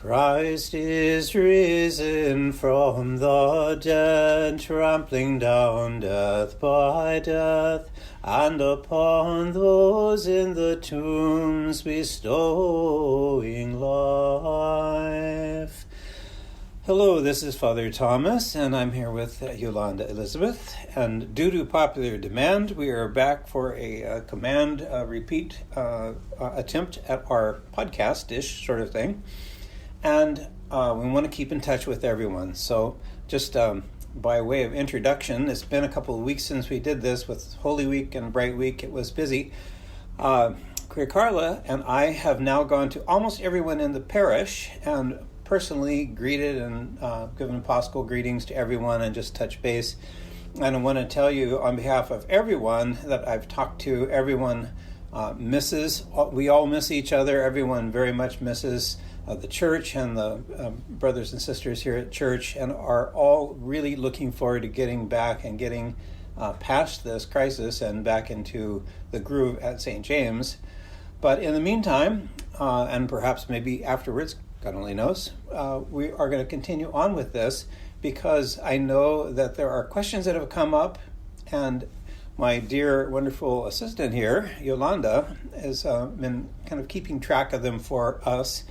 Christ is risen from the dead, trampling down death by death, and upon those in the tombs bestowing life. Hello, this is Father Thomas, and I'm here with Yolanda Elizabeth. And due to popular demand, we are back for a command repeat attempt at our podcast-ish sort of thing. And we want to keep in touch with everyone. So just by way of introduction, it's been a couple of weeks since we did this with Holy Week and Bright Week. It was busy. Carla and I have now gone to almost everyone in the parish and personally greeted and given Paschal greetings to everyone and just touch base. And I want to tell you on behalf of everyone that I've talked to, everyone we all miss each other. Everyone very much misses the church and the brothers and sisters here at church, and are all really looking forward to getting back and getting past this crisis and back into the groove at St. James. But in the meantime, and perhaps maybe afterwards, God only knows, we are going to continue on with this because I know that there are questions that have come up, and my dear, wonderful assistant here, Yolanda, has been kind of keeping track of them for us.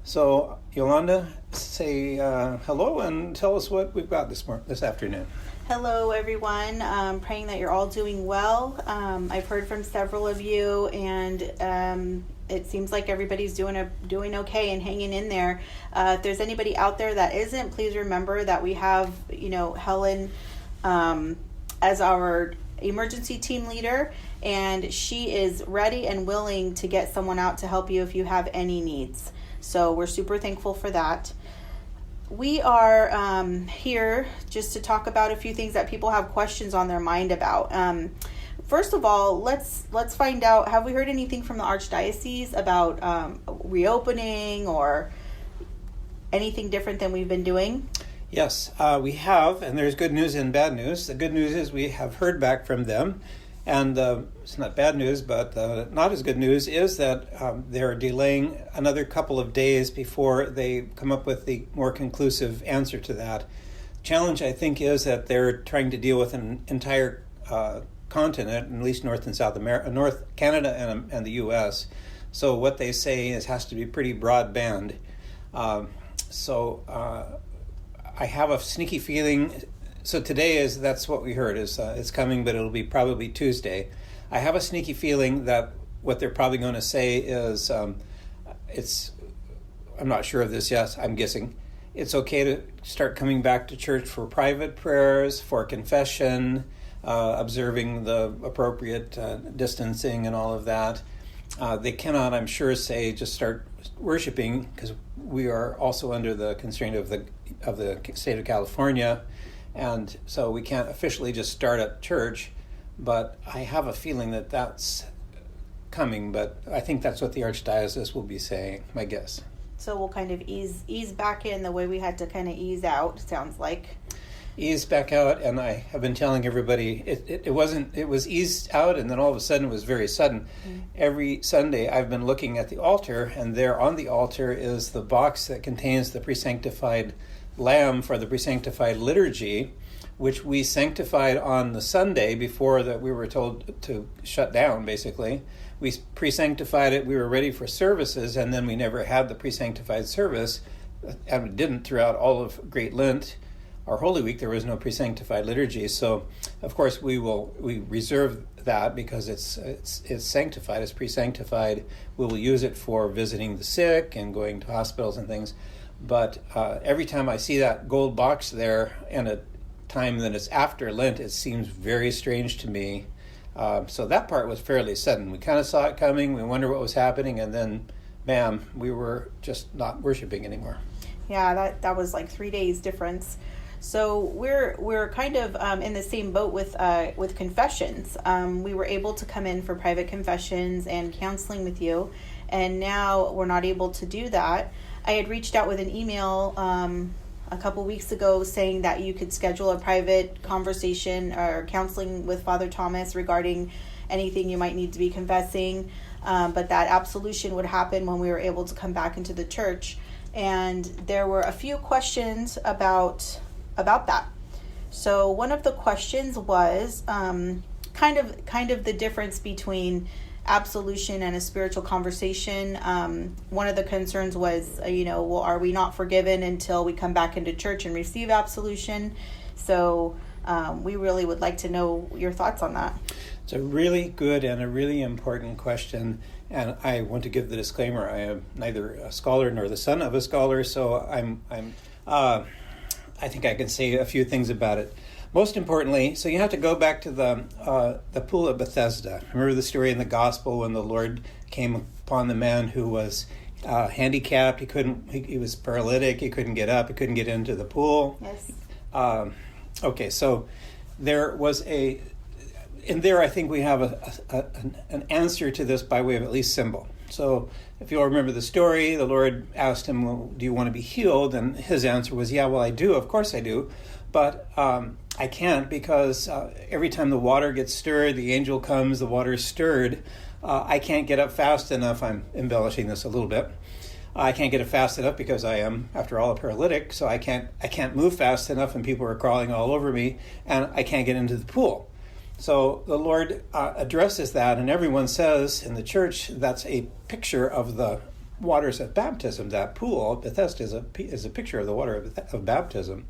So, Yolanda, say hello and tell us what we've got this afternoon. Hello, everyone. Praying that you're all doing well. I've heard from several of you, and it seems like everybody's doing okay and hanging in there. If there's anybody out there that isn't, please remember that we have, Helen as our emergency team leader, and she is ready and willing to get someone out to help you if you have any needs. So we're super thankful for that. We are here just to talk about a few things that people have questions on their mind about. First of all, let's find out, have we heard anything from the Archdiocese about reopening or anything different than we've been doing? Yes, we have, and there's good news and bad news. The good news is we have heard back from them, and it's not bad news, but not as good news is that they're delaying another couple of days before they come up with the more conclusive answer to that. Challenge, I think, is that they're trying to deal with an entire continent, at least North and South America, North Canada and the U.S. So what they say has to be pretty broadband. I have a sneaky feeling. So today that's what we heard is it's coming, but it'll be probably Tuesday. I have a sneaky feeling that what they're probably going to say is I'm not sure of this yet, I'm guessing. It's okay to start coming back to church for private prayers, for confession, observing the appropriate distancing and all of that. They cannot, I'm sure, say just start worshiping, because we are also under the constraint of the state of California. And so we can't officially just start at church, but I have a feeling that that's coming. But I think that's what the Archdiocese will be saying, my guess. So we'll kind of ease back in the way we had to kind of ease out, sounds like. Ease back out, and I have been telling everybody it was eased out, and then all of a sudden it was very sudden. Mm-hmm. Every Sunday I've been looking at the altar, and there on the altar is the box that contains the pre-sanctified lamb for the pre-sanctified liturgy, which we sanctified on the Sunday before that we were told to shut down, basically. We pre-sanctified it, we were ready for services, and then we never had the pre-sanctified service, and we didn't throughout all of Great Lent. Our Holy Week, there was no pre-sanctified liturgy, so of course we reserve that because it's sanctified, it's pre-sanctified. We will use it for visiting the sick and going to hospitals and things. But every time I see that gold box there and a time that it's after Lent, it seems very strange to me. So that part was fairly sudden. We kind of saw it coming, we wondered what was happening, and then, bam, we were just not worshiping anymore. Yeah, that was like 3 days difference. So we're kind of in the same boat with confessions. We were able to come in for private confessions and counseling with you, and now we're not able to do that. I had reached out with an email a couple weeks ago saying that you could schedule a private conversation or counseling with Father Thomas regarding anything you might need to be confessing, but that absolution would happen when we were able to come back into the church. and there were a few questions about that. So one of the questions was kind of the difference between absolution and a spiritual conversation. One of the concerns was, well, are we not forgiven until we come back into church and receive absolution? So we really would like to know your thoughts on that. It's a really good and a really important question, and I want to give the disclaimer: I am neither a scholar nor the son of a scholar, so I think I can say a few things about it. Most importantly, so you have to go back to the pool of Bethesda. Remember the story in the gospel when the Lord came upon the man who was handicapped. He was paralytic. He couldn't get up. He couldn't get into the pool. Yes. Okay, so there was in there I think we have an answer to this by way of at least symbol. So if you'll remember the story, the Lord asked him, well, do you want to be healed? And his answer was, yeah, well, I do. Of course I do. But I can't, because every time the water gets stirred, the angel comes, the water is stirred. I can't get up fast enough. I'm embellishing this a little bit. I can't get it fast enough because I am, after all, a paralytic. So I can't move fast enough, and people are crawling all over me, and I can't get into the pool. So the Lord addresses that, and everyone says in the church that's a picture of the waters of baptism. That pool, Bethesda, is a picture of the water of baptism.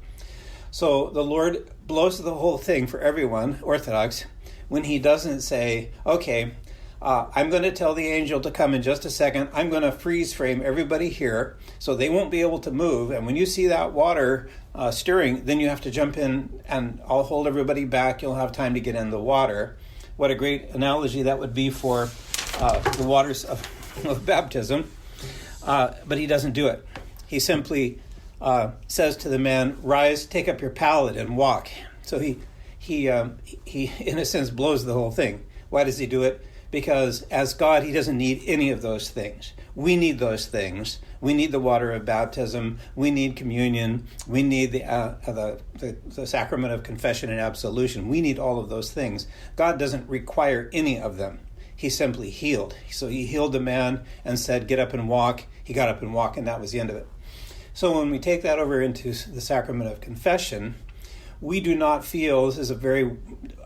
So the Lord blows the whole thing for everyone, Orthodox, when he doesn't say, okay, I'm going to tell the angel to come in just a second. I'm going to freeze frame everybody here so they won't be able to move. And when you see that water stirring, then you have to jump in and I'll hold everybody back. You'll have time to get in the water. What a great analogy that would be for the waters of baptism. But he doesn't do it. He simply says to the man, rise, take up your pallet and walk. So he in a sense blows the whole thing. Why does he do it? Because as God, he doesn't need any of those things. We need those things. We need the water of baptism. We need communion. We need the sacrament of confession and absolution. We need all of those things. God doesn't require any of them. He simply healed. So he healed the man and said, get up and walk. He got up and walked, and that was the end of it. So when we take that over into the sacrament of confession, we do not feel, this is a very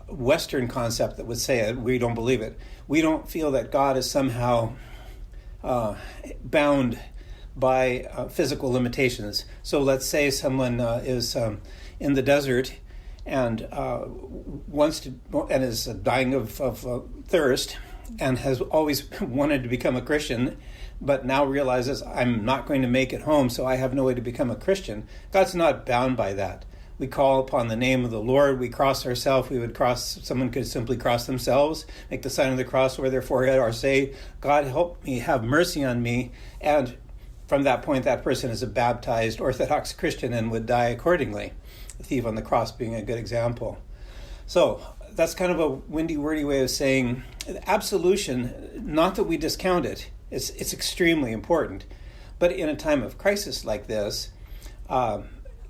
Western concept that would say it, we don't believe it. We don't feel that God is somehow bound by physical limitations. So let's say someone is in the desert and wants to, and is dying of thirst, and has always wanted to become a Christian, but now realizes I'm not going to make it home, so I have no way to become a Christian. God's not bound by that. We call upon the name of the Lord. We cross ourselves. Someone could simply cross themselves, make the sign of the cross over their forehead, or say, God, help me, have mercy on me. And from that point, that person is a baptized Orthodox Christian and would die accordingly. The thief on the cross being a good example. So that's kind of a windy, wordy way of saying absolution, not that we discount it. It's extremely important. But in a time of crisis like this,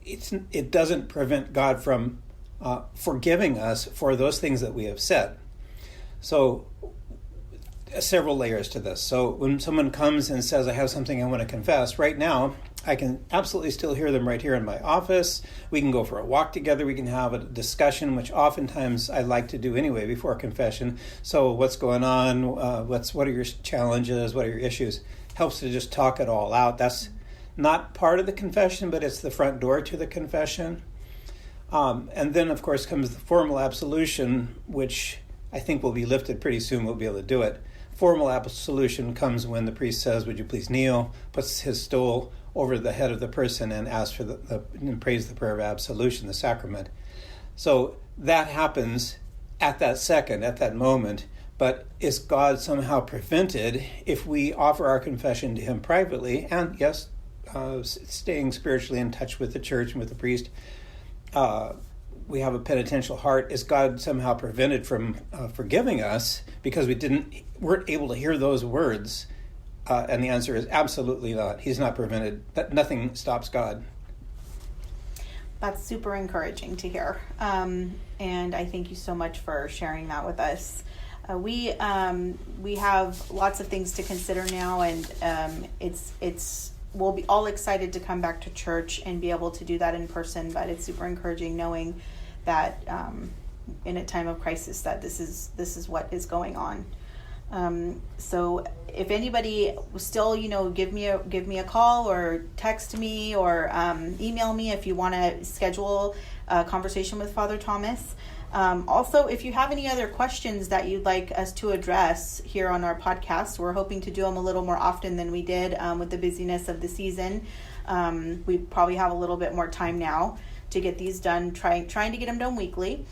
it doesn't prevent God from forgiving us for those things that we have said. So several layers to this. So when someone comes and says, I have something I want to confess, right now, I can absolutely still hear them right here in my office. We can go for a walk together. We can have a discussion, which oftentimes I like to do anyway before confession. So what's going on? What are your challenges? What are your issues? Helps to just talk it all out. That's not part of the confession, but it's the front door to the confession. And then, of course, comes the formal absolution, which I think will be lifted pretty soon. We'll be able to do it. Formal absolution comes when the priest says, would you please kneel, puts his stole over the head of the person and asks for and prays the prayer of absolution, the sacrament. So that happens at that second, at that moment. But is God somehow prevented if we offer our confession to him privately, and yes, staying spiritually in touch with the church and with the priest, we have a penitential heart. Is God somehow prevented from forgiving us because we weren't able to hear those words? And the answer is absolutely not. He's not prevented. Nothing stops God. That's super encouraging to hear. And I thank you so much for sharing that with us. We have lots of things to consider now, and it's we'll be all excited to come back to church and be able to do that in person. But it's super encouraging knowing that in a time of crisis that this is what is going on. So if anybody still, give me a call or text me or email me if you want to schedule a conversation with Father Thomas. Also, if you have any other questions that you'd like us to address here on our podcast, we're hoping to do them a little more often than we did with the busyness of the season. We probably have a little bit more time now to get these done, trying to get them done weekly.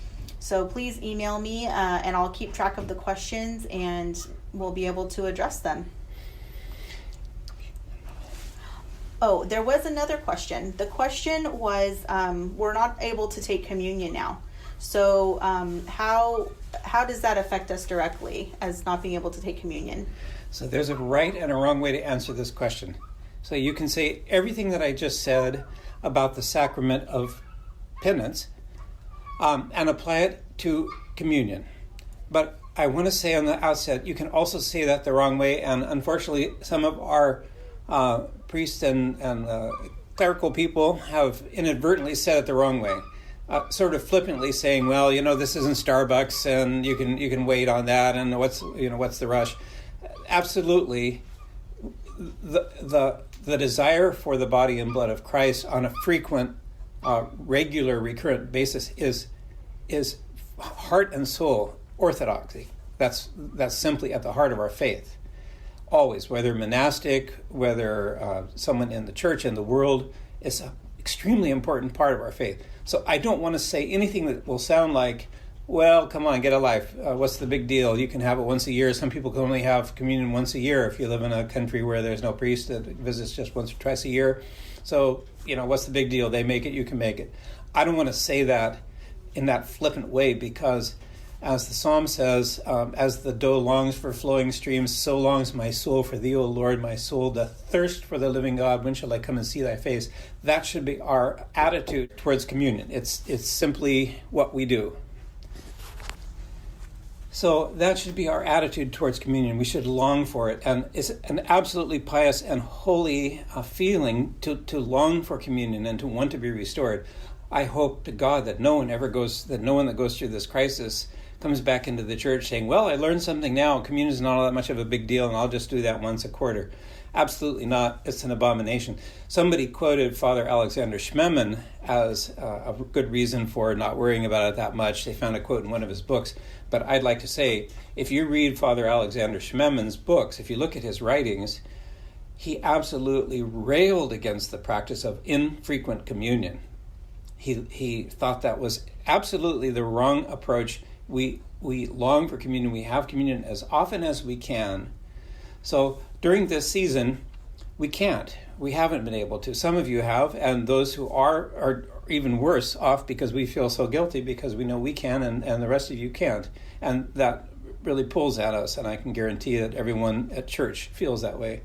So please email me and I'll keep track of the questions and we'll be able to address them. Oh, there was another question. The question was, we're not able to take communion now. So how does that affect us directly as not being able to take communion? So there's a right and a wrong way to answer this question. So you can say everything that I just said about the sacrament of penance and apply it to communion. But I want to say on the outset, you can also say that the wrong way, and unfortunately some of our priests and clerical people have inadvertently said it the wrong way. Sort of flippantly saying, well, this isn't Starbucks, and you can wait on that, and what's the rush? Absolutely, the desire for the body and blood of Christ on a frequent, regular, recurrent basis is heart and soul orthodoxy. That's simply at the heart of our faith. Always, whether monastic, whether someone in the church, in the world, is an extremely important part of our faith. So I don't want to say anything that will sound like, well, come on, get a life. What's the big deal? You can have it once a year. Some people can only have communion once a year if you live in a country where there's no priest that visits just once or twice a year. So, what's the big deal? They make it, you can make it. I don't want to say that in that flippant way because, as the psalm says, as the doe longs for flowing streams, so longs my soul for thee, O Lord. My soul doth thirst for the living God. When shall I come and see thy face? That should be our attitude towards communion. It's simply what we do. So that should be our attitude towards communion. We should long for it. And it's an absolutely pious and holy feeling to long for communion and to want to be restored. I hope to God that no one that goes through this crisis comes back into the church saying, well, I learned something now. Communion is not all that much of a big deal, and I'll just do that once a quarter. Absolutely not. It's an abomination. Somebody quoted Father Alexander Schmemann as a good reason for not worrying about it that much. They found a quote in one of his books. But I'd like to say, if you read Father Alexander Schmemann's books, if you look at his writings, he absolutely railed against the practice of infrequent communion. He thought that was absolutely the wrong approach. We long for communion. We have communion as often as we can. So during this season, we can't. We haven't been able to. Some of you have, and those who are even worse off because we feel so guilty because we know we can and the rest of you can't. And that really pulls at us, and I can guarantee that everyone at church feels that way.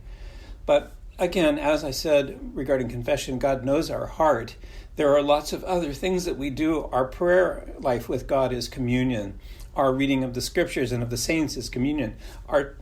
But again, as I said regarding confession, God knows our heart. There are lots of other things that we do. Our prayer life with God is communion. Our reading of the scriptures and of the saints is communion. Our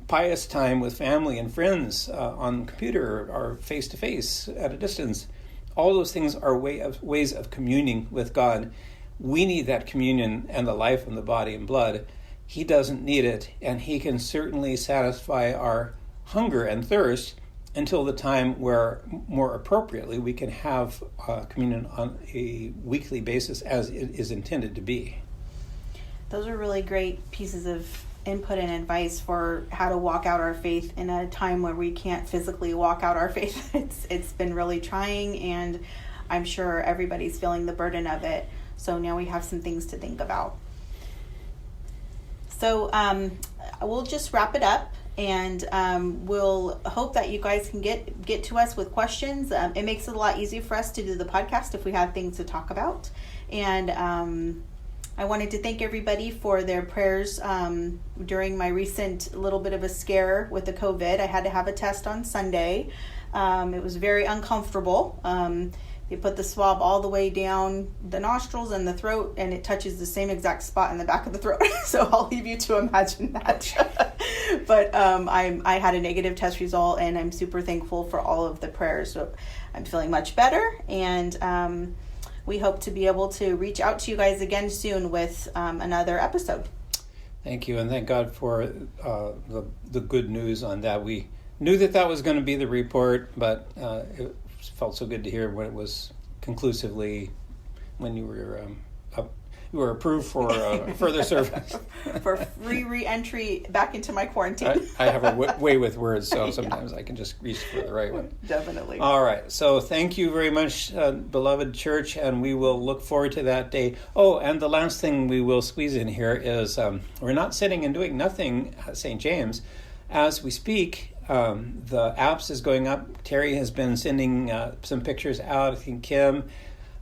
pious time with family and friends on computer or face-to-face at a distance, all those things are ways of communing with God. We need that communion and the life and the body and blood. He doesn't need it, and he can certainly satisfy our hunger and thirst until the time where, more appropriately, we can have communion on a weekly basis as it is intended to be. Those are really great pieces of input and advice for how to walk out our faith in a time where we can't physically walk out our faith. It's been really trying, and I'm sure everybody's feeling the burden of it. So now we have some things to think about. So we'll just wrap it up. And we'll hope that you guys can get to us with questions. It makes it a lot easier for us to do the podcast if we have things to talk about. And I wanted to thank everybody for their prayers during my recent little bit of a scare with the COVID. I had to have a test on Sunday. It was very uncomfortable. They put the swab all the way down the nostrils and the throat, and it touches the same exact spot in the back of the throat. So I'll leave you to imagine that. But I had a negative test result, and I'm super thankful for all of the prayers. So I'm feeling much better, and we hope to be able to reach out to you guys again soon with another episode. Thank you, and thank God for the good news on that. We knew that was going to be the report, but it felt so good to hear when it was conclusively, when you were approved for further service. For free re-entry back into my quarantine. I have a way with words, so sometimes I can just reach for the right one. Definitely. All right, so thank you very much, beloved church, and we will look forward to that day. Oh, and the last thing we will squeeze in here is we're not sitting and doing nothing at St. James. As we speak, the apps is going up. Terry has been sending some pictures out. I think Kim,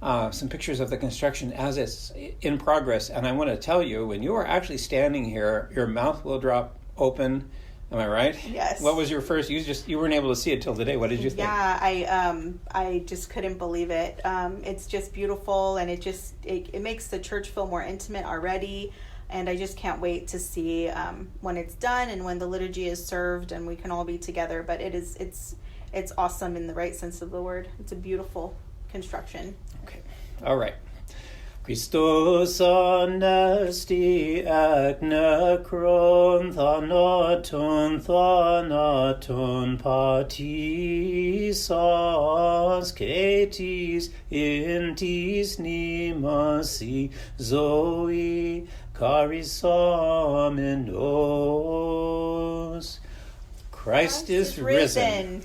some pictures of the construction as it's in progress. And I want to tell you, when you are actually standing here, your mouth will drop open. Am I right? Yes. What was your first? You weren't able to see it till today. What did you think? Yeah, I just couldn't believe it. It's just beautiful, and it makes the church feel more intimate already. And I just can't wait to see when it's done and when the liturgy is served and we can all be together. But it's awesome in the right sense of the word. It's a beautiful construction. Okay. All right. Christos anesti ac necron thanaton patisas cetis intis nimasi zoe carisamenos. Christ is risen.